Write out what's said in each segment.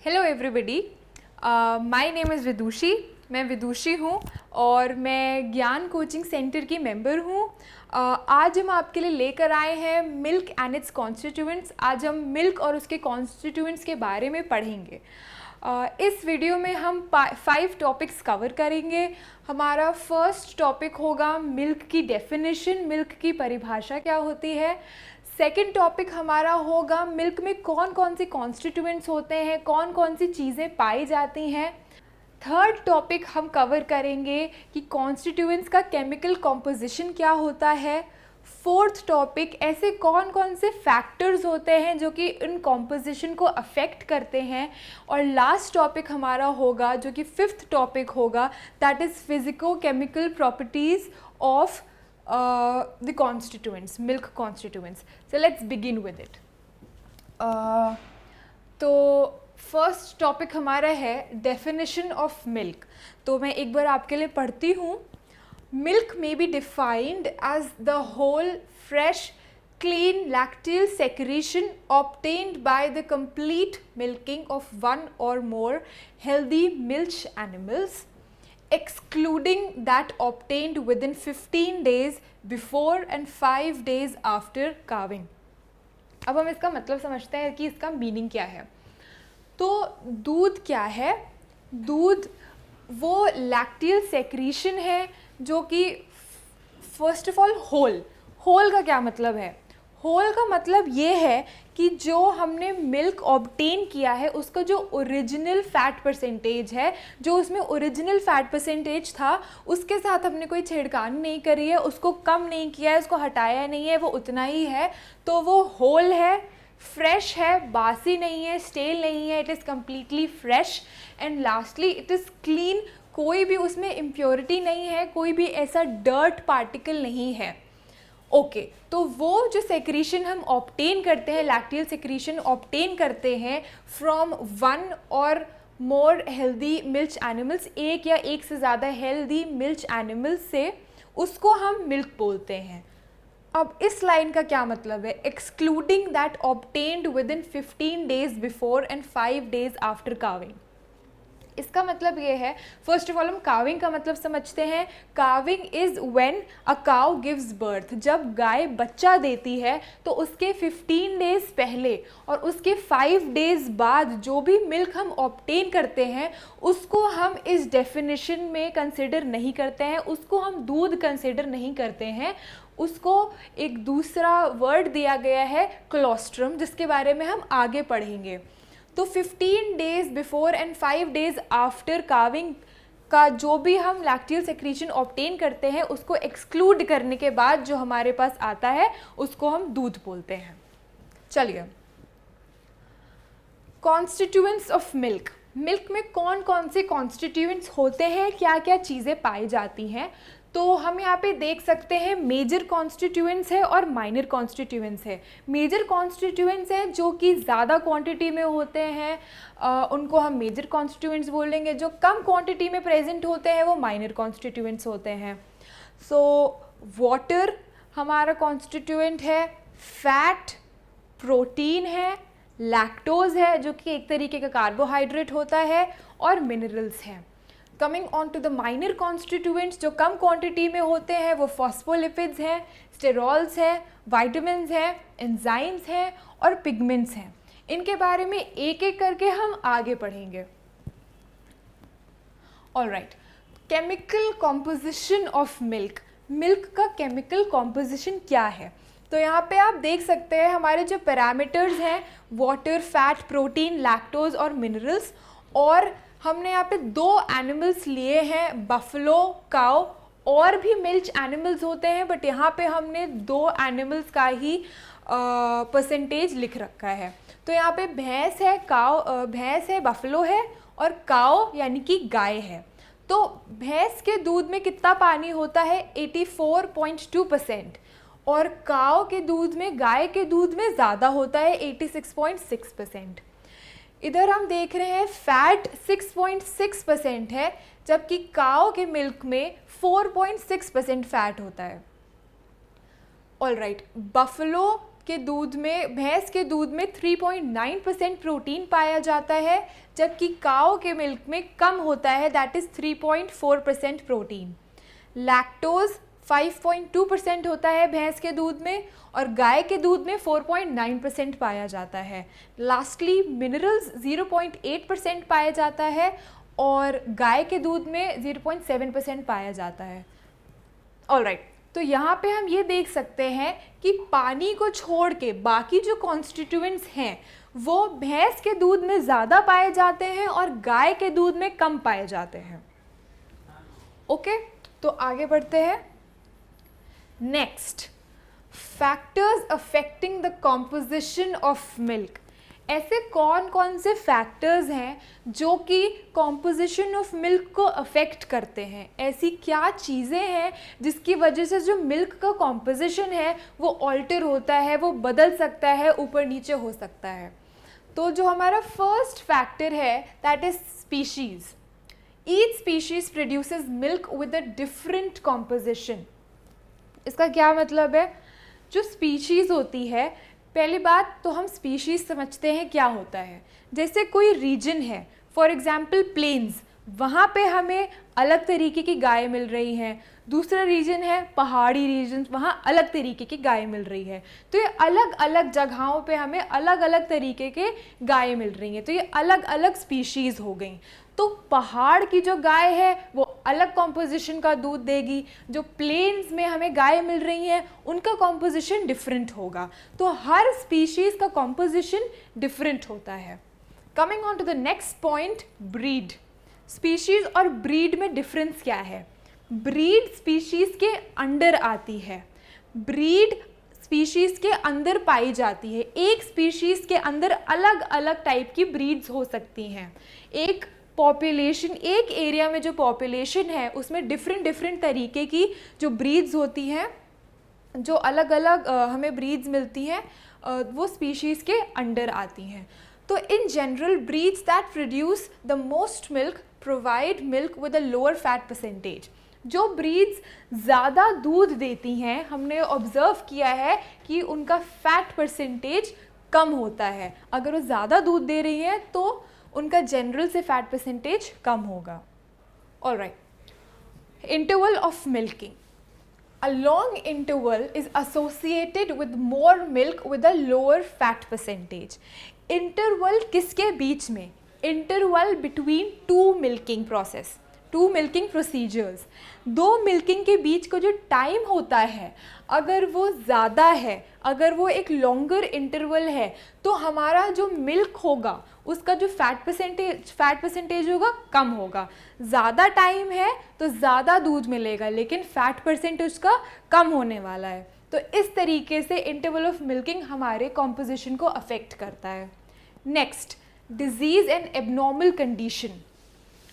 Hello everybody, my name is Vidushi. मैं विदुषी हूँ और मैं ज्ञान कोचिंग सेंटर की मेंबर हूँ। आज हम आपके लिए लेकर आए हैं मिल्क एंड इट्स कॉन्स्टिट्यूएंट्स। आज हम मिल्क और उसके कॉन्स्टिट्यूएंट्स के बारे में पढ़ेंगे। इस वीडियो में हम 5 टॉपिक्स कवर करेंगे। हमारा फर्स्ट टॉपिक होगा मिल्क की डेफिनेशन, मिल्क की परिभाषा क्या होती है। सेकेंड टॉपिक हमारा होगा मिल्क में कौन कौन से कॉन्स्टिट्यूएंट्स होते हैं, कौन कौन सी चीज़ें पाई जाती हैं। थर्ड टॉपिक हम कवर करेंगे कि कॉन्स्टिट्यूएंट्स का केमिकल कॉम्पोजिशन क्या होता है। फोर्थ टॉपिक ऐसे कौन कौन से फैक्टर्स होते हैं जो कि इन कॉम्पोजिशन को अफेक्ट करते हैं। और लास्ट टॉपिक हमारा होगा जो कि फिफ्थ टॉपिक होगा, that is physico chemical properties of the constituents, milk constituents. So let's begin with it. तो फर्स्ट टॉपिक हमारा है डेफिनेशन ऑफ मिल्क। तो मैं एक बार आपके लिए पढ़ती हूँ। Milk may be defined as the whole fresh clean lacteal secretion obtained by the complete milking of one or more healthy milch animals, excluding that obtained within 15 days before and 5 days after calving. अब हम इसका मतलब समझते हैं कि इसका meaning क्या है। तो दूध क्या है? दूध वो लैक्टियल सेक्रीशन है जो कि फर्स्ट ऑफ ऑल होल का क्या मतलब है? होल का मतलब ये है कि जो हमने मिल्क ऑब्टेन किया है उसका जो ओरिजिनल फैट परसेंटेज है, जो उसमें ओरिजिनल फैट परसेंटेज था, उसके साथ हमने कोई छेड़खानी नहीं करी है, उसको कम नहीं किया है, उसको हटाया नहीं है, वो उतना ही है, तो वो होल है, फ्रेश है, बासी नहीं है, स्टेल नहीं है, it is completely fresh. And lastly it is clean, कोई भी उसमें इम्प्योरिटी नहीं है, कोई भी ऐसा डर्ट पार्टिकल नहीं है। ओके, तो वो जो सेक्रीशन हम ऑब्टेन करते हैं, लैक्टियल सेक्रीशन ऑब्टेन करते हैं फ्रॉम वन और मोर हेल्दी मिल्च एनिमल्स, एक या एक से ज़्यादा हेल्दी मिल्च एनिमल्स से, उसको हम मिल्क बोलते हैं। अब इस लाइन का क्या मतलब है? Excluding that obtained with in 15 days before and 5 days after calving. इसका मतलब ये है, फर्स्ट ऑफ ऑल हम काविंग का मतलब समझते हैं। Calving is when a cow gives birth. जब गाय बच्चा देती है तो उसके 15 डेज़ पहले और उसके 5 डेज़ बाद जो भी मिल्क हम ऑब्टेन करते हैं उसको हम इस डेफिनेशन में कंसिडर नहीं करते हैं, उसको हम दूध कंसिडर नहीं करते हैं। उसको एक दूसरा वर्ड दिया गया है क्लोस्ट्रम, जिसके बारे में हम आगे पढ़ेंगे। तो 15 days before and 5 days after calving का जो भी हम लैक्टियल सेक्रीशन ऑब्टेन करते हैं उसको एक्सक्लूड करने के बाद जो हमारे पास आता है उसको हम दूध बोलते हैं। चलिए, कॉन्स्टिट्यूएंट्स ऑफ मिल्क। मिल्क में कौन कौन से कॉन्स्टिट्यूएंट्स होते हैं, क्या क्या चीज़ें पाई जाती हैं? तो हम यहाँ पे देख सकते हैं मेजर कॉन्स्टिट्यूएंट्स है और माइनर कॉन्स्टिट्यूएंट्स है। मेजर कॉन्स्टिट्यूएंट्स हैं जो कि ज़्यादा क्वांटिटी में होते हैं, उनको हम मेजर कॉन्स्टिट्यूएंट्स बोलेंगे। जो कम क्वांटिटी में प्रेजेंट होते हैं वो माइनर कॉन्स्टिट्यूएंट्स होते हैं। सो वाटर हमारा कॉन्स्टिट्यूएंट है, फैट, प्रोटीन है, लैक्टोज है जो कि एक तरीके का कार्बोहाइड्रेट होता है, और मिनरल्स हैं। Coming on to the minor constituents, जो कम क्वांटिटी में होते हैं वो फॉस्फोलिपिड्स हैं, स्टेरॉल्स हैं, वाइटामिन्स हैं, एंजाइम्स हैं और पिगमेंट्स हैं। इनके बारे में एक एक करके हम आगे पढ़ेंगे। Alright, chemical composition of milk. Milk का केमिकल कॉम्पोजिशन क्या है? तो यहाँ पे आप देख सकते हैं हमारे जो पैरामीटर्स हैं, वाटर, फैट, प्रोटीन, लैक्टोज और मिनरल्स। और हमने यहाँ पे 2 एनिमल्स लिए हैं, बफलो, काउ। और भी मिल्च एनिमल्स होते हैं बट यहाँ पे हमने 2 एनिमल्स का ही परसेंटेज लिख रखा है। तो यहाँ पे भैंस है, भैंस है, बफलो है, और काउ यानी कि गाय है। तो भैंस के दूध में कितना पानी होता है? 84.2%। और काउ के दूध में, गाय के दूध में ज़्यादा होता है, 86.6%। इधर हम देख रहे हैं फैट 6.6% है, जबकि काऊ के मिल्क में 4.6% फैट होता है। ऑलराइट, बफलो के दूध में, भैंस के दूध में 3.9% प्रोटीन पाया जाता है, जबकि काऊ के मिल्क में कम होता है, दैट इज़ 3.4% प्रोटीन। लैक्टोज 5.2% होता है भैंस के दूध में और गाय के दूध में 4.9% पाया जाता है। लास्टली मिनरल्स 0.8% पाया जाता है और गाय के दूध में 0.7% पाया जाता है। ऑलराइट, तो यहाँ पे हम ये देख सकते हैं कि पानी को छोड़ के बाकी जो कॉन्स्टिट्यूएंट्स हैं वो भैंस के दूध में ज़्यादा पाए जाते हैं और गाय के दूध में कम पाए जाते हैं। ओके, तो आगे बढ़ते हैं। Next, factors affecting the composition of milk. ऐसे कौन कौन से फैक्टर्स हैं जो कि कॉम्पोजिशन ऑफ मिल्क को अफेक्ट करते हैं? ऐसी क्या चीज़ें हैं जिसकी वजह से जो मिल्क का कॉम्पोजिशन है वो ऑल्टर होता है, वो बदल सकता है, ऊपर नीचे हो सकता है? तो जो हमारा फर्स्ट फैक्टर है that is species. Each species produces milk with a different composition. इसका क्या मतलब है? जो स्पीशीज़ होती है, पहली बात तो हम स्पीशीज़ समझते हैं क्या होता है। जैसे कोई रीजन है, फॉर एग्जांपल प्लेन्स, वहाँ पे हमें अलग तरीके की गाय मिल रही हैं। दूसरा रीजन है पहाड़ी रीजन, वहाँ अलग तरीके की गाय मिल रही है। तो ये अलग अलग जगहों पे हमें अलग अलग तरीके के गाय मिल रही हैं, तो ये अलग अलग स्पीशीज़ हो गई। तो पहाड़ की जो गाय है वो अलग कॉम्पोजिशन का दूध देगी, जो प्लेन्स में हमें गाय मिल रही हैं उनका कॉम्पोजिशन डिफरेंट होगा। तो हर स्पीशीज़ का कॉम्पोजिशन डिफरेंट होता है। Coming on to the next point, breed. Species और ब्रीड में डिफरेंस क्या है? ब्रीड स्पीशीज़ के अंडर आती है, ब्रीड स्पीशीज़ के अंदर पाई जाती है। एक स्पीशीज़ के अंदर अलग अलग टाइप की ब्रीड्स हो सकती हैं। एक पॉपुलेशन, एक एरिया में जो पॉपुलेशन है उसमें डिफरेंट तरीके की जो ब्रीड्स होती हैं, जो अलग अलग हमें ब्रीड्स मिलती हैं, वो स्पीशीज़ के अंडर आती हैं। तो in general breeds that produce the most milk provide milk with a lower fat percentage. जो ब्रीड्स ज़्यादा दूध देती हैं, हमने ऑब्ज़र्व किया है कि उनका फैट परसेंटेज कम होता है। अगर वो ज़्यादा दूध दे रही हैं तो उनका जनरल से फैट परसेंटेज कम होगा। Alright, interval of milking. A long interval is associated with more milk with a lower fat percentage. Interval किसके बीच में? Interval between two milking process, two milking procedures. दो मिल्किंग के बीच का जो टाइम होता है, अगर वो ज़्यादा है, अगर वो एक लॉन्गर इंटरवल है, तो हमारा जो मिल्क होगा उसका जो फैट परसेंटेज होगा कम होगा। ज़्यादा टाइम है तो ज़्यादा दूध मिलेगा, लेकिन फैट परसेंटेज का कम होने वाला है। तो इस तरीके से इंटरवल ऑफ मिल्किंग हमारे कॉम्पोजिशन को अफेक्ट करता है। Next, disease and abnormal condition.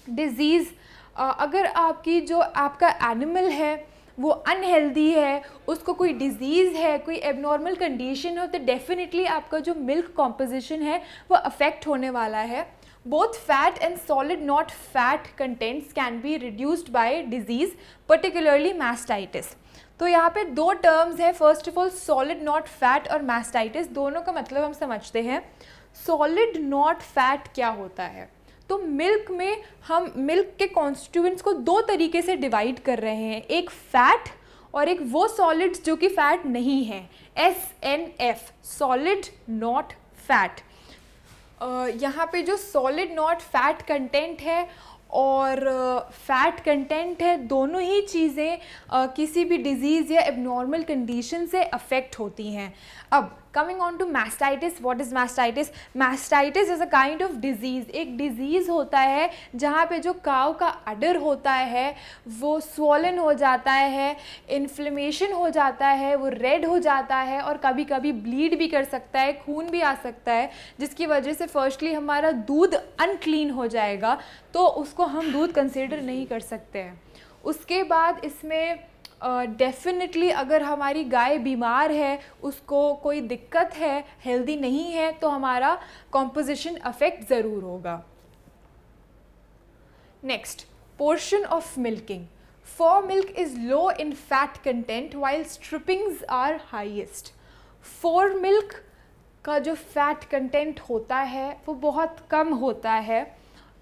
Disease, अगर आपका एनिमल है वो अनहेल्दी है, उसको कोई डिज़ीज़ है, कोई एबनॉर्मल कंडीशन हो, तो डेफिनेटली आपका जो मिल्क कॉम्पोजिशन है वो अफेक्ट होने वाला है। Both fat and solid not fat contents can be reduced by disease, particularly mastitis. तो यहाँ पे दो टर्म्स हैं, first of all solid not fat और मास्टाइटिस। दोनों का मतलब हम समझते हैं। सॉलिड नॉट फैट क्या होता है? तो मिल्क में हम मिल्क के कॉन्स्टिट्यूएंट्स को दो तरीके से डिवाइड कर रहे हैं, एक फैट और एक वो सॉलिड्स जो कि फैट नहीं है, SNF, सॉलिड नॉट फैट। यहाँ पे जो सॉलिड नॉट फैट कंटेंट है और फैट कंटेंट है, दोनों ही चीज़ें किसी भी डिज़ीज़ या एबनॉर्मल कंडीशन से अफेक्ट होती हैं। अब coming on to mastitis, what is mastitis? Mastitis is a kind of disease. एक डिज़ीज़ होता है जहाँ पे जो काव का अडर होता है वो स्वॉलन हो जाता है, इन्फ्लेमेशन हो जाता है, वो रेड हो जाता है और कभी कभी ब्लीड भी कर सकता है, खून भी आ सकता है, जिसकी वजह से फर्स्टली हमारा दूध अनक्लीन हो जाएगा, तो उसको हम दूध कंसिडर नहीं कर सकते हैं। उसके बाद इसमें डेफिनेटली अगर हमारी गाय बीमार है, उसको कोई दिक्कत है, हेल्दी नहीं है, तो हमारा कॉम्पोजिशन अफेक्ट ज़रूर होगा। Next, portion of milking. Foremilk is low in fat content while strippings are highest. Foremilk का जो फैट कंटेंट होता है वो बहुत कम होता है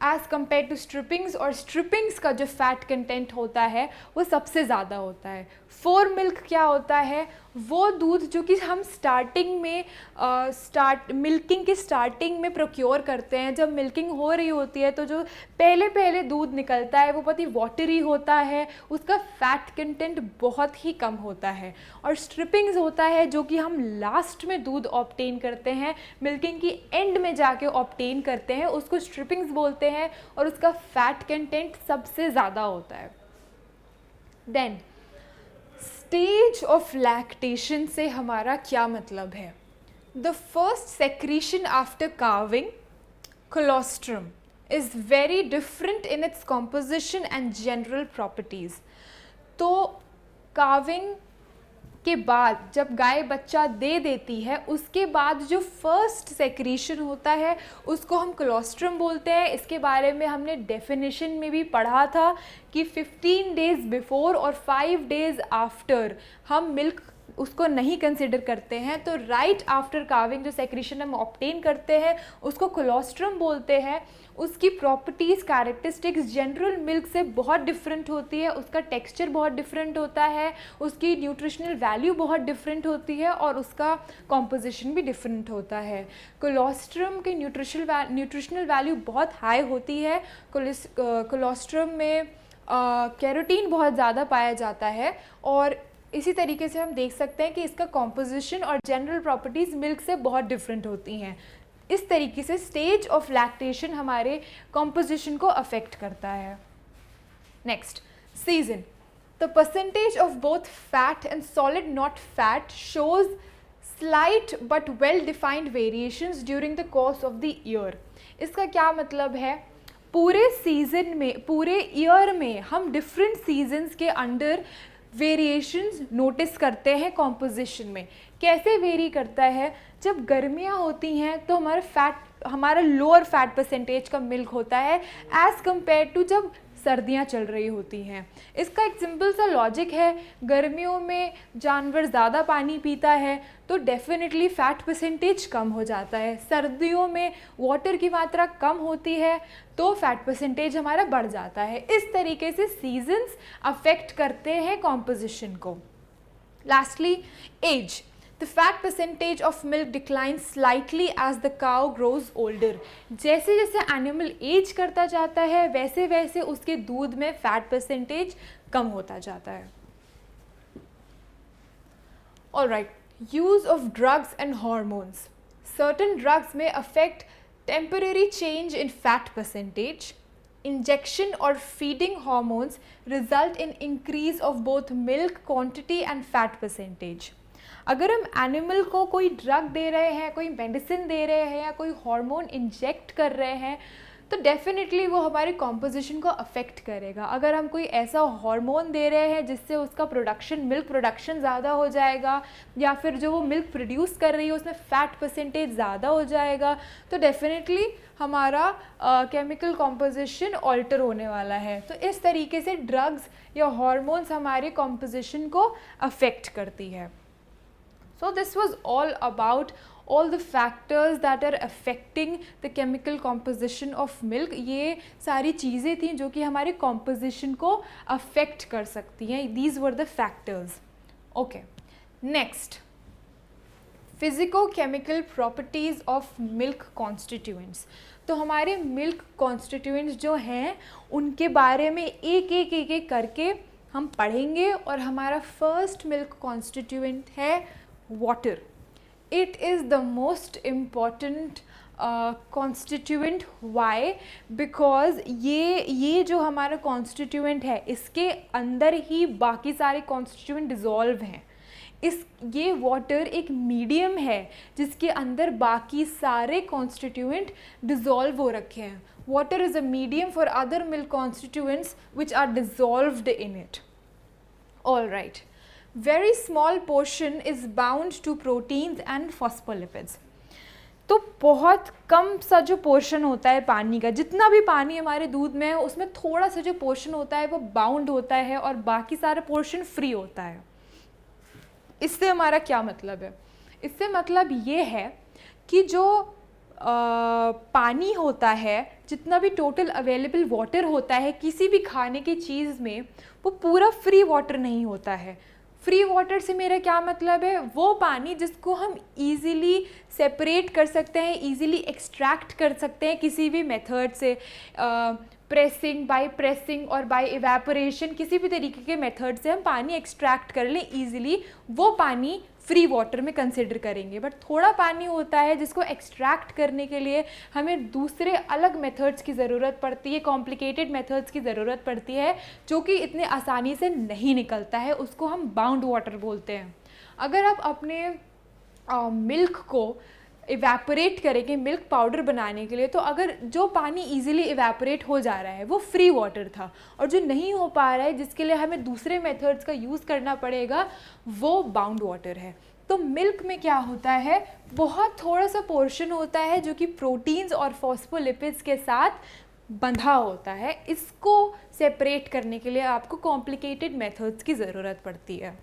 एज़ कम्पेयर टू स्ट्रिपिंग्स, और स्ट्रिपिंग्स का जो फैट कंटेंट होता है वो सबसे ज़्यादा होता है। फोर मिल्क क्या होता है? वो दूध जो कि हम स्टार्टिंग में मिल्किंग की स्टार्टिंग में प्रोक्योर करते हैं, जब मिल्किंग हो रही होती है तो जो पहले पहले दूध निकलता है वो बहुत ही वाटरी होता है, उसका फैट कंटेंट बहुत ही कम होता है। और स्ट्रिपिंग्स होता है जो कि हम लास्ट में दूध ऑब्टेन करते हैं, मिल्किंग की एंड में जाके ऑब्टेन करते हैं, उसको स्ट्रिपिंग्स बोलते हैं, और उसका फैट कंटेंट सबसे ज़्यादा होता है। देन स्टेज ऑफ लैक्टेशन से हमारा क्या मतलब है? The first secretion after calving, colostrum, is very different in its composition and general properties. तो काविंग के बाद जब गाय बच्चा दे देती है, उसके बाद जो फर्स्ट सेक्रीशन होता है उसको हम कोलोस्ट्रम बोलते हैं। इसके बारे में हमने डेफिनेशन में भी पढ़ा था कि 15 डेज़ बिफोर और 5 डेज़ आफ्टर हम मिल्क उसको नहीं कंसिडर करते हैं। तो राइट आफ्टर काविंग जो सेक्रीशन हम ऑब्टेन करते हैं उसको कोलोस्ट्रम बोलते हैं। उसकी प्रॉपर्टीज़, कैरेक्टरिस्टिक्स जनरल मिल्क से बहुत डिफरेंट होती है, उसका टेक्सचर बहुत डिफरेंट होता है, उसकी न्यूट्रिशनल वैल्यू बहुत डिफरेंट होती है, और उसका कॉम्पोजिशन भी डिफरेंट होता है। कोलोस्ट्रम की न्यूट्रिशनल वैल्यू बहुत हाई होती है। कोलोस्ट्रम में कैरोटीन बहुत ज़्यादा पाया जाता है, और इसी तरीके से हम देख सकते हैं कि इसका कॉम्पोजिशन और जनरल प्रॉपर्टीज़ मिल्क से बहुत डिफरेंट होती हैं। इस तरीके से स्टेज ऑफ लैक्टेशन हमारे कॉम्पोजिशन को अफेक्ट करता है। Next, season. The percentage of both fat and solid not fat shows slight but well defined variations during the course of the year. इसका क्या मतलब है? पूरे सीजन में, पूरे ईयर में हम डिफरेंट सीजन्स के अंडर वेरिएशंस नोटिस करते हैं कॉम्पोजिशन में। कैसे वेरी करता है? जब गर्मियाँ होती हैं तो हमारा लोअर फैट परसेंटेज का मिल्क होता है एज़ कम्पेयर टू जब सर्दियाँ चल रही होती हैं। इसका एक सिंपल सा लॉजिक है, गर्मियों में जानवर ज़्यादा पानी पीता है तो डेफिनेटली फ़ैट परसेंटेज कम हो जाता है। सर्दियों में वाटर की मात्रा कम होती है तो फैट परसेंटेज हमारा बढ़ जाता है। इस तरीके से सीजन्स अफेक्ट करते हैं कॉम्पोजिशन को। Lastly, age. The fat percentage of milk declines slightly as the cow grows older. जैसे जैसे एनिमल एज करता जाता है वैसे वैसे उसके दूध में फैट परसेंटेज कम होता जाता है। Alright, use of drugs and hormones. Certain drugs may affect temporary change in fat percentage. Injection or feeding hormones result in increase of both milk quantity and fat percentage. अगर हम animal को कोई drug दे रहे हैं, कोई medicine दे रहे हैं या कोई हार्मोन इंजेक्ट कर रहे हैं तो डेफिनेटली वो हमारे कॉम्पोजिशन को अफेक्ट करेगा। अगर हम कोई ऐसा हार्मोन दे रहे हैं जिससे उसका मिल्क प्रोडक्शन ज़्यादा हो जाएगा, या फिर जो वो मिल्क प्रोड्यूस कर रही है उसमें फ़ैट परसेंटेज ज़्यादा हो जाएगा, तो डेफिनेटली हमारा केमिकल कॉम्पोजिशन ऑल्टर होने वाला है। तो इस तरीके से ड्रग्स या हार्मोन्स हमारे कॉम्पोजिशन को अफेक्ट करती है। So this was all about all the factors that are affecting the chemical composition of milk. ये सारी चीज़ें थी जो कि हमारे composition को affect कर सकती हैं। These were the factors. Okay. Next, physico-chemical properties of milk constituents. तो हमारे milk constituents जो हैं उनके बारे में एक एक करके हम पढ़ेंगे, और हमारा first milk constituent है water. It is the most important constituent. Why? Because ये जो हमारा constituent है इसके अंदर ही बाकी सारे constituent dissolve हैं। ये वाटर एक मीडियम है जिसके अंदर बाकी सारे constituent dissolve हो रखे हैं। Water is a medium for other milk constituents which are dissolved in it. All right. Very small portion is bound to proteins and phospholipids. तो बहुत कम सा जो पोर्शन होता है पानी का, जितना भी पानी हमारे दूध में है उसमें थोड़ा सा जो पोर्शन होता है वो बाउंड होता है और बाकी सारा पोर्शन फ्री होता है। इससे हमारा क्या मतलब है? इससे मतलब ये है कि जो पानी होता है, जितना भी टोटल अवेलेबल वाटर होता है किसी भी खाने की चीज़ में, वो पूरा फ्री वाटर नहीं होता है। फ्री वाटर से मेरा क्या मतलब है, वो पानी जिसको हम इजीली सेपरेट कर सकते हैं, इजीली एक्सट्रैक्ट कर सकते हैं किसी भी मेथड से, बाय प्रेसिंग और बाय इवेपोरेशन, किसी भी तरीके के मेथड से हम पानी एक्सट्रैक्ट कर लें इजीली, वो पानी फ्री वाटर में कंसिडर करेंगे। बट थोड़ा पानी होता है जिसको एक्सट्रैक्ट करने के लिए हमें दूसरे अलग मेथड्स की ज़रूरत पड़ती है, कॉम्प्लिकेटेड मेथड्स की ज़रूरत पड़ती है, जो कि इतने आसानी से नहीं निकलता है, उसको हम बाउंड वाटर बोलते हैं। अगर आप अपने मिल्क को इवेपोरेट करेंगे मिल्क पाउडर बनाने के लिए, तो अगर जो पानी इजीली इवेपोरेट हो जा रहा है वो फ्री वाटर था, और जो नहीं हो पा रहा है जिसके लिए हमें दूसरे मेथड्स का यूज़ करना पड़ेगा वो बाउंड वाटर है। तो मिल्क में क्या होता है, बहुत थोड़ा सा पोर्शन होता है जो कि प्रोटीन्स और फॉस्फोलिपिड्स के साथ बंधा होता है। इसको सेपरेट करने के लिए आपको कॉम्प्लिकेटेड मेथड्स की ज़रूरत पड़ती है।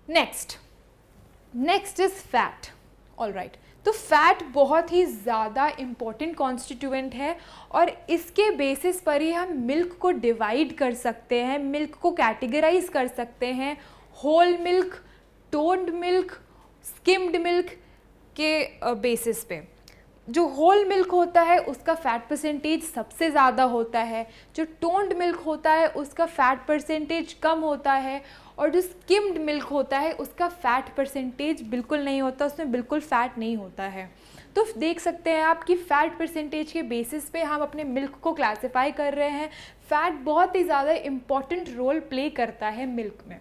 Next is fat. ऑलराइट, तो फैट बहुत ही ज़्यादा इम्पॉर्टेंट कॉन्स्टिट्यूएंट है, और इसके बेसिस पर ही हम मिल्क को डिवाइड कर सकते हैं, मिल्क को कैटेगराइज कर सकते हैं whole milk, toned milk, skimmed milk के बेसिस पे। जो होल मिल्क होता है उसका फैट परसेंटेज सबसे ज़्यादा होता है, जो टोन्ड मिल्क होता है उसका फैट परसेंटेज कम होता है, और जो स्किम्ड मिल्क होता है उसका फैट परसेंटेज बिल्कुल नहीं होता, उसमें बिल्कुल फ़ैट नहीं होता है। तो देख सकते हैं आप कि फ़ैट परसेंटेज के बेसिस पे हम अपने मिल्क को क्लासिफाई कर रहे हैं। फ़ैट बहुत ही ज़्यादा इम्पॉर्टेंट रोल प्ले करता है मिल्क में।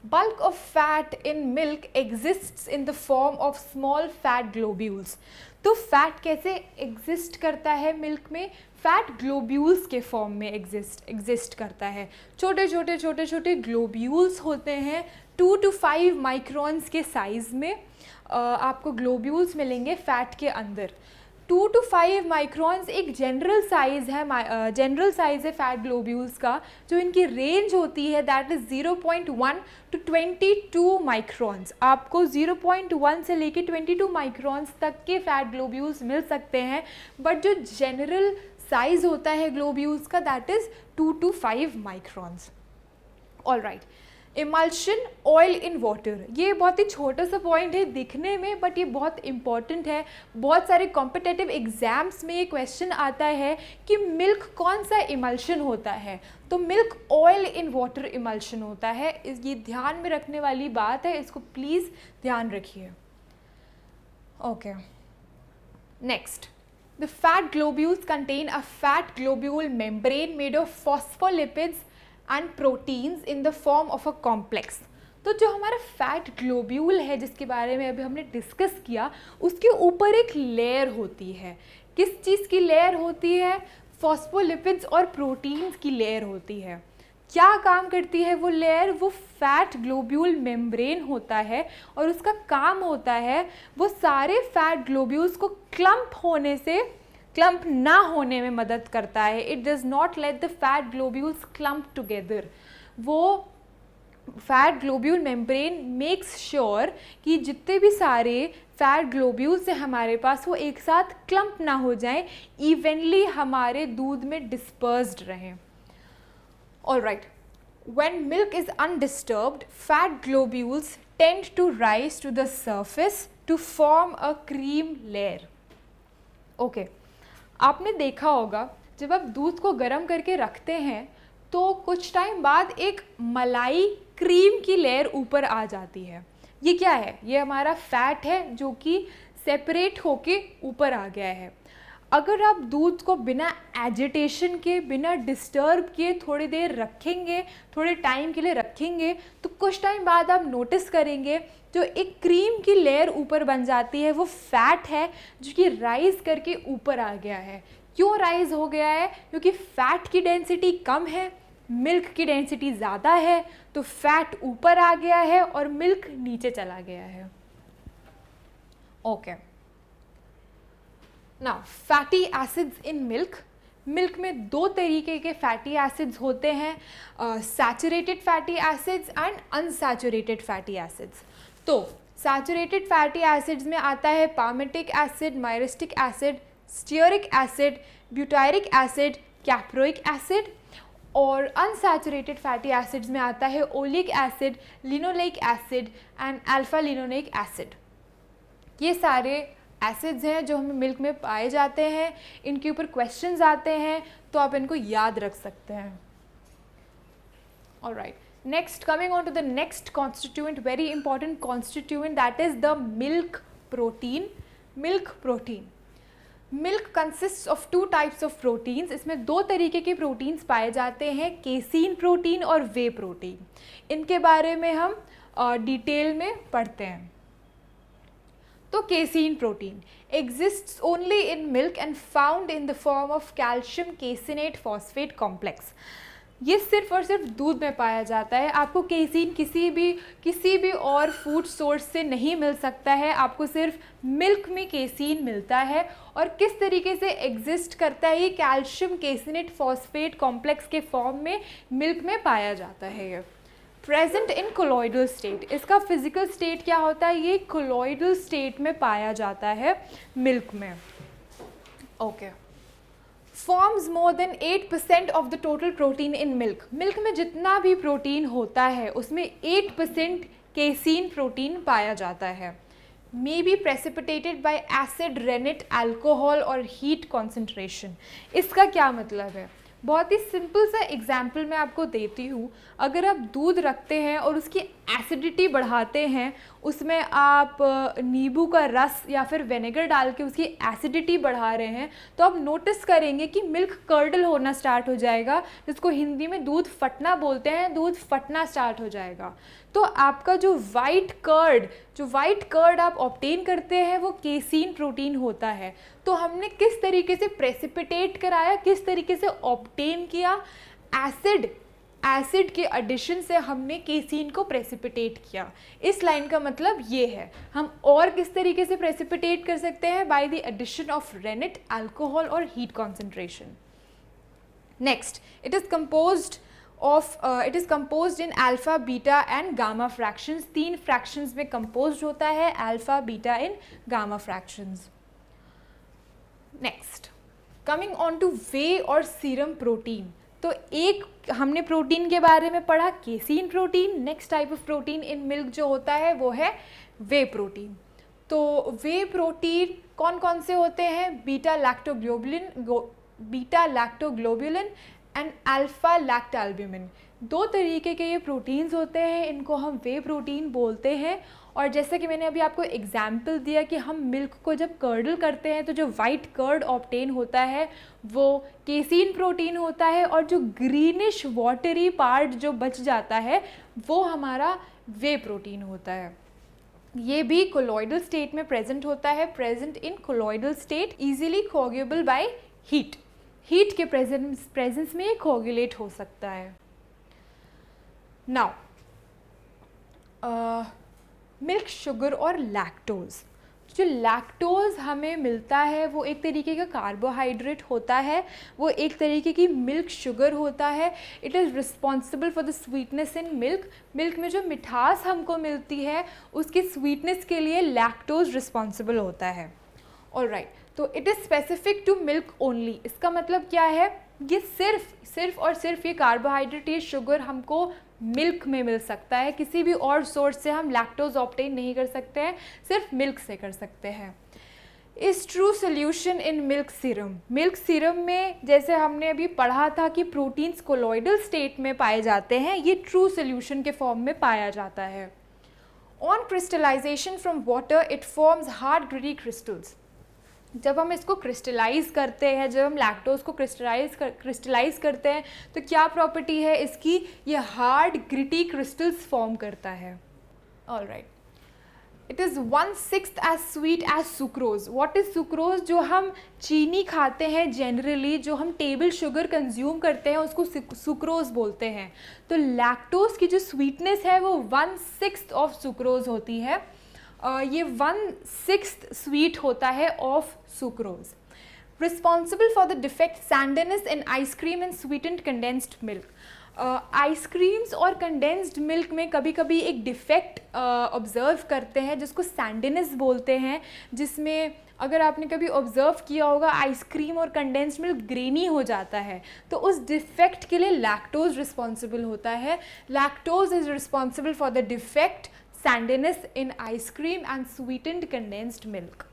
Bulk of fat in milk exists in the form of small fat globules. तो फैट कैसे एग्जिस्ट करता है मिल्क में, फैट ग्लोब्यूल्स के फॉर्म में एग्जिस्ट करता है। छोटे छोटे ग्लोब्यूल्स होते हैं 2 to 5 माइक्रोन्स के साइज़ में, आपको ग्लोब्यूल्स मिलेंगे फैट के अंदर। 2 to 5 माइक्रोन्स एक जनरल साइज़ है फैट ग्लोब्यूल्स का। जो इनकी रेंज होती है दैट इज़ 0.1 to 22 माइक्रोन्स। आपको 0.1 से लेके 22 माइक्रोन्स तक के फैट ग्लोब्यूल्स मिल सकते हैं, बट जो जनरल साइज़ होता है ग्लोब्यूल्स का that is 2 to 5 microns. Alright, emulsion oil in water, ये बहुत ही छोटा सा पॉइंट है दिखने में, बट ये बहुत इंपॉर्टेंट है। बहुत सारे कॉम्पिटेटिव एग्जाम्स में ये क्वेश्चन आता है कि मिल्क कौन सा इमल्शन होता है, तो milk oil in water emulsion होता है। ये ध्यान में रखने वाली बात है, इसको प्लीज़ ध्यान रखिए। Okay, next, the fat globules contain a fat globule membrane made of phospholipids and proteins in the form of a complex. तो जो हमारा फैट ग्लोब्यूल है जिसके बारे में अभी हमने डिस्कस किया, उसके ऊपर एक लेयर होती है। किस चीज़ की लेयर होती है? फॉस्फोलिपिड्स और प्रोटीन्स की लेयर होती है। क्या काम करती है वो लेयर? वो फैट ग्लोब्यूल मेम्ब्रेन होता है, और उसका काम होता है वो सारे फैट ग्लोब्यूल्स को क्लम्प ना होने में मदद करता है। It does not let the fat globules clump together. वो fat globule membrane makes sure कि जितने भी सारे फैट ग्लोब्यूल्स हैं हमारे पास वो एक साथ क्लम्प ना हो जाएं, इवनली हमारे दूध में डिस्पर्स्ड रहें। Alright, when milk is undisturbed, fat globules tend to rise to the surface to form a cream layer. Okay, आपने देखा होगा जब आप दूध को गर्म करके रखते हैं तो कुछ टाइम बाद एक मलाई क्रीम की लेयर ऊपर आ जाती है। ये क्या है? ये हमारा फैट है जो कि सेपरेट होके ऊपर आ गया है। अगर आप दूध को बिना एजिटेशन के, बिना डिस्टर्ब किए थोड़ी देर रखेंगे, थोड़े टाइम के लिए रखेंगे, तो कुछ टाइम बाद आप नोटिस करेंगे जो एक क्रीम की लेयर ऊपर बन जाती है, वो फैट है जो कि राइज करके ऊपर आ गया है। क्यों राइज हो गया है? क्योंकि फैट की डेंसिटी कम है, मिल्क की डेंसिटी ज़्यादा है, तो फैट ऊपर आ गया है और मिल्क नीचे चला गया है। Okay, now fatty acids in milk. Milk में दो तरीके के फैटी एसिड्स होते हैं, saturated fatty acids and unsaturated fatty acids. तो सैचुरेटेड फैटी एसिड्स में आता है palmitic acid, myristic acid, stearic acid, butyric acid, caproic acid. और अनसैचुरेटेड फैटी एसिड्स में आता है oleic acid, linoleic acid and alpha linoleic acid. ये सारे एसिड्स हैं जो हमें मिल्क में पाए जाते हैं। इनके ऊपर क्वेश्चंस आते हैं तो आप इनको याद रख सकते हैं। Alright, next coming on to the next constituent, very important constituent, that is the milk protein. Milk consists of two types of proteins. इसमें दो तरीके के प्रोटीन्स पाए जाते हैं, केसीन प्रोटीन और वे प्रोटीन। इनके बारे में हम डिटेल में पढ़ते हैं। तो casein protein exists only in milk and found in the form of calcium caseinate phosphate complex. ये सिर्फ और सिर्फ दूध में पाया जाता है। आपको केसीन किसी भी और फूड सोर्स से नहीं मिल सकता है, आपको सिर्फ मिल्क में केसीन मिलता है। और किस तरीके से एग्जिस्ट करता है ये कैल्शियम केसिनेट फॉस्फेट कॉम्प्लेक्स के फॉर्म में मिल्क में पाया जाता है। ये प्रेजेंट इन कोलॉइडल स्टेट, इसका फिजिकल स्टेट क्या होता है, ये कोलॉइडल स्टेट में पाया जाता है मिल्क में। Okay, forms more than 8% of the total protein in milk. Milk में जितना भी प्रोटीन होता है उसमें 8% केसीन प्रोटीन पाया जाता है। May be precipitated by acid, rennet, alcohol और हीट कॉन्सेंट्रेशन। इसका क्या मतलब है, बहुत ही सिंपल सा एग्जाम्पल मैं आपको देती हूँ। अगर आप दूध रखते हैं और उसकी एसिडिटी बढ़ाते हैं, उसमें आप नींबू का रस या फिर विनेगर डाल के उसकी एसिडिटी बढ़ा रहे हैं, तो आप नोटिस करेंगे कि मिल्क कर्डल होना स्टार्ट हो जाएगा, जिसको हिंदी में दूध फटना बोलते हैं। दूध फटना स्टार्ट हो जाएगा। तो आपका जो वाइट कर्ड आप ऑब्टेन करते हैं वो केसीन प्रोटीन होता है। तो हमने किस तरीके से प्रेसिपिटेट कराया, किस तरीके से ऑब्टेन किया, एसिड के एडिशन से हमने केसीन को प्रेसिपिटेट किया। इस लाइन का मतलब ये है। हम और किस तरीके से प्रेसिपिटेट कर सकते हैं, by the addition of rennet, alcohol और heat concentration. Next, it is composed in alpha, beta and gamma fractions. 3 fractions में कंपोज्ड होता है, alpha, beta and gamma fractions. Next, coming on to whey और serum protein. तो एक हमने protein के बारे में पढ़ा, casein protein. Next type of protein in milk जो होता है वो है वे प्रोटीन। तो वे प्रोटीन कौन कौन से होते हैं, बीटा लैक्टोग्लोबुलिन एंड अल्फा लैक्टोअल्ब्यूमिन। 2 तरीके के ये प्रोटीन्स होते हैं, इनको हम वे प्रोटीन बोलते हैं। और जैसे कि मैंने अभी आपको एग्जाम्पल दिया कि हम मिल्क को जब कर्डल करते हैं तो जो वाइट कर्ड ऑब्टेन होता है वो केसीन प्रोटीन होता है, और जो ग्रीनिश वाटरी पार्ट जो बच जाता है वो हमारा वे प्रोटीन होता है। ये भी कोलॉइडल स्टेट में प्रेजेंट होता है, present in colloidal state, easily coagulable by heat के प्रेजेंस में कोएगुलेट हो सकता है। नाउ मिल्क शुगर और लैक्टोज। जो लैक्टोज हमें मिलता है वो एक तरीके का कार्बोहाइड्रेट होता है, वो एक तरीके की मिल्क शुगर होता है। It is responsible for the sweetness in milk. Milk में जो मिठास हमको मिलती है उसकी स्वीटनेस के लिए लैक्टोज रिस्पॉन्सिबल होता है। ऑलराइट, तो it is specific to milk only. इसका मतलब क्या है, ये सिर्फ और सिर्फ ये कार्बोहाइड्रेट, ये शुगर हमको मिल्क में मिल सकता है। किसी भी और सोर्स से हम लैक्टोज ऑब्टेन नहीं कर सकते हैं, सिर्फ मिल्क से कर सकते हैं। Is true solution in milk serum में जैसे हमने अभी पढ़ा था कि प्रोटीन्स कोलॉइडल स्टेट में पाए जाते हैं, ये ट्रू सोल्यूशन के फॉर्म में पाया जाता है। On crystallisation from water it forms hard gritty crystals. जब हम इसको क्रिस्टलाइज करते हैं, जब हम लैक्टोज को क्रिस्टलाइज करते हैं तो क्या प्रॉपर्टी है इसकी, ये हार्ड ग्रिटी क्रिस्टल्स फॉर्म करता है। Alright, it is 1/6 as sweet as sucrose. What is sucrose, जो हम चीनी खाते हैं जनरली, जो हम टेबल शुगर कंज्यूम करते हैं उसको सुक्रोज बोलते हैं। तो लैक्टोज की जो स्वीटनेस है वो 1/6 ऑफ सुक्रोज होती है। ये 1/6 स्वीट होता है of sucrose. Responsible for the defect sandiness in ice cream and sweetened condensed milk. Ice creams और कंडेंस्ड मिल्क में कभी कभी एक डिफेक्ट ऑब्ज़र्व करते हैं जिसको सैंडिनेस बोलते हैं, जिसमें अगर आपने कभी ऑब्ज़र्व किया होगा आइसक्रीम और कंडेंस्ड मिल्क ग्रेनी हो जाता है, तो उस डिफेक्ट के लिए लैक्टोज रिस्पॉन्सिबल होता है. Lactose is responsible for the defect sandiness in ice cream and sweetened condensed milk.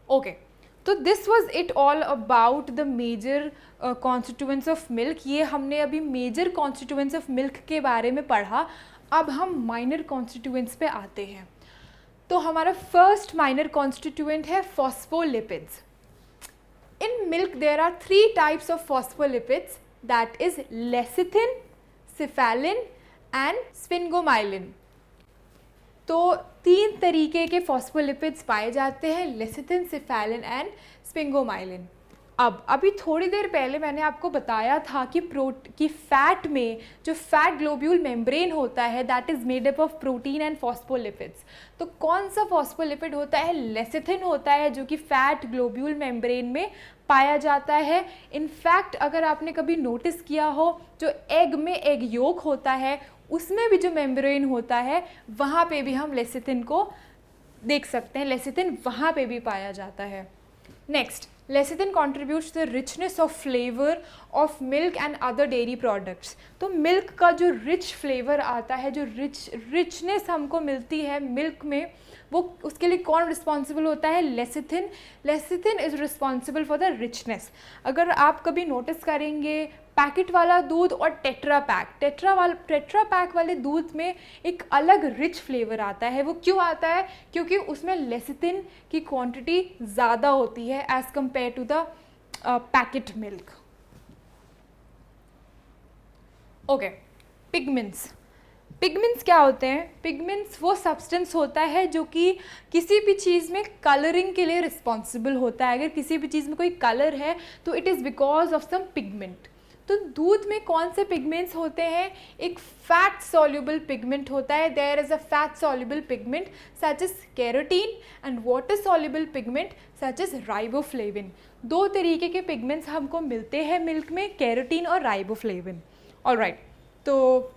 Okay, तो this was it all about the major constituents of milk. ये हमने अभी मेजर कॉन्स्टिट्यूएंट्स ऑफ मिल्क के बारे में पढ़ा. अब हम माइनर कॉन्स्टिट्यूएंट्स पे आते हैं. तो हमारा फर्स्ट माइनर कॉन्स्टिट्यूएंट है phospholipids. In milk there are 3 types of phospholipids, that is lecithin, cephalin and sphingomyelin. तो 3 तरीके के फॉस्फोलिपिड्स पाए जाते हैं, लेसिथिन, सिफेलिन एंड स्फिंगोमाइलिन. अब अभी थोड़ी देर पहले मैंने आपको बताया था कि फैट में जो फैट ग्लोब्यूल मेम्ब्रेन होता है that is made up of protein and phospholipids. तो कौन सा फॉस्फोलिपिड होता है? लेसिथिन होता है, जो कि फैट ग्लोब्यूल मेम्ब्रेन में पाया जाता है. इनफैक्ट अगर आपने कभी नोटिस किया हो, जो एग में एग योक होता है उसमें भी जो मेम्ब्रेन होता है वहाँ पे भी हम लेसिथिन को देख सकते हैं. लेसिथिन वहाँ पे भी पाया जाता है. Next, lecithin contributes to the richness of flavor of milk and other dairy products. तो मिल्क का जो रिच फ्लेवर आता है, जो रिचनेस हमको मिलती है मिल्क में, वो उसके लिए कौन रिस्पॉन्सिबल होता है? Lecithin. Lecithin is responsible for the richness. अगर आप कभी नोटिस करेंगे पैकेट वाला दूध और टेट्रा पैक वाले दूध में एक अलग रिच फ्लेवर आता है. वो क्यों आता है? क्योंकि उसमें लेसिथिन की क्वांटिटी ज़्यादा होती है as compare to the packet milk. Okay, pigments क्या होते हैं? पिगमेंट्स वो सब्सटेंस होता है जो कि किसी भी चीज़ में कलरिंग के लिए रिस्पॉन्सिबल होता है. अगर किसी भी चीज़ में कोई कलर है तो it is because of some pigment. तो दूध में कौन से पिगमेंट्स होते हैं? एक फैट सॉल्युबल पिगमेंट होता है. There is a fat soluble pigment such as carotene and water soluble pigment such as riboflavin. 2 तरीके के पिगमेंट्स हमको मिलते हैं मिल्क में, कैरोटीन और राइबोफ्लेविन. ऑलराइट, तो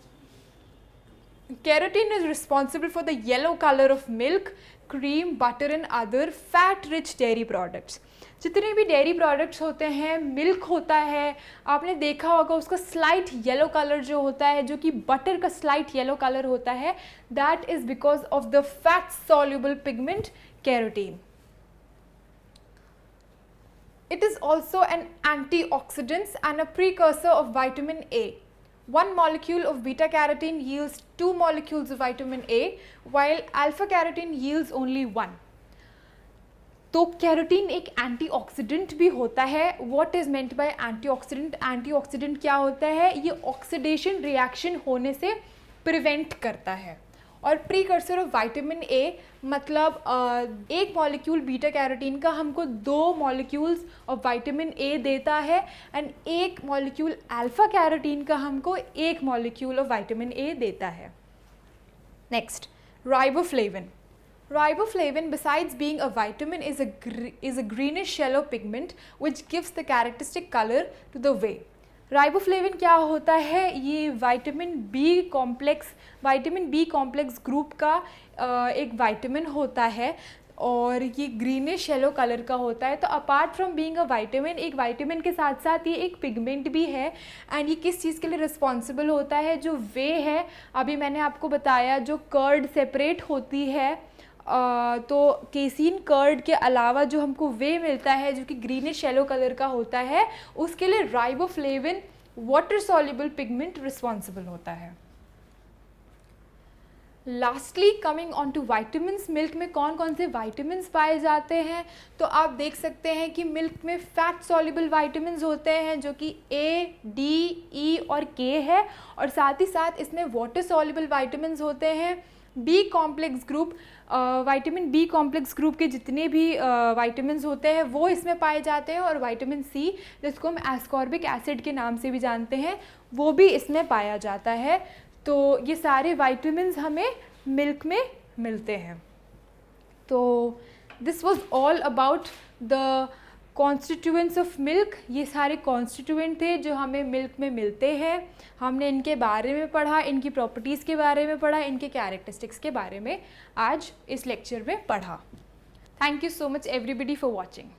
keratin is responsible for the yellow color of milk, cream, butter and other fat rich dairy products. जितने भी डेयरी प्रोडक्ट्स होते हैं, मिल्क होता है, आपने देखा होगा उसका स्लाइट येलो कलर जो होता है, जो कि बटर का स्लाइट येलो कलर होता है, that is because of the fat soluble pigment carotene. It is also an antioxidant and a precursor of vitamin A. One molecule of beta carotene yields 2 molecules of vitamin A, while alpha carotene yields only 1. तो carotene एक antioxidant भी होता है. What is meant by antioxidant? Antioxidant क्या होता है? ये oxidation reaction होने से प्रिवेंट करता है. और प्रीकर्सर ऑफ विटामिन ए मतलब एक मॉलिक्यूल बीटा कैरोटीन का हमको 2 मॉलिक्यूल्स ऑफ विटामिन ए देता है, एंड एक मॉलिक्यूल अल्फा कैरोटीन का हमको 1 मॉलिक्यूल ऑफ विटामिन ए देता है. Next, riboflavin. Riboflavin, besides being a vitamin, is a greenish yellow pigment which gives the characteristic color to the whey. Riboflavin क्या होता है? ये विटामिन बी कॉम्प्लेक्स ग्रुप का एक विटामिन होता है और ये ग्रीनिश येलो कलर का होता है. तो apart from being a vitamin, एक विटामिन के साथ साथ ये एक पिगमेंट भी है. एंड ये किस चीज़ के लिए रिस्पॉन्सिबल होता है? जो वे है, अभी मैंने आपको बताया, जो कर्ड सेपरेट होती है, तो केसीन कर्ड के अलावा जो हमको वे मिलता है जो कि ग्रीनिश येलो कलर का होता है, उसके लिए riboflavin water soluble pigment responsible होता है. Lastly coming on to vitamins, milk में कौन कौन से वाइटामिन्स पाए जाते हैं? तो आप देख सकते हैं कि मिल्क में फैट सॉल्युबल वाइटामिन्स होते हैं जो कि ए, डी, ई और के है, और साथ ही साथ इसमें वाटर सॉल्युबल वाइटामिन्स होते हैं. B complex group, vitamin B complex group के जितने भी विटामिन्स होते हैं वो इसमें पाए जाते हैं, और विटामिन सी जिसको हम एस्कॉर्बिक एसिड के नाम से भी जानते हैं वो भी इसमें पाया जाता है. तो ये सारे विटामिन्स हमें मिल्क में मिलते हैं. तो this was all about the constituents of milk, ये सारे कॉन्स्टिट्यूएंट थे जो हमें मिल्क में मिलते हैं। हमने इनके बारे में पढ़ा, इनकी प्रॉपर्टीज़ के बारे में पढ़ा, इनके कैरेक्टरिस्टिक्स के बारे में आज इस लेक्चर में पढ़ा। Thank you so much everybody for watching.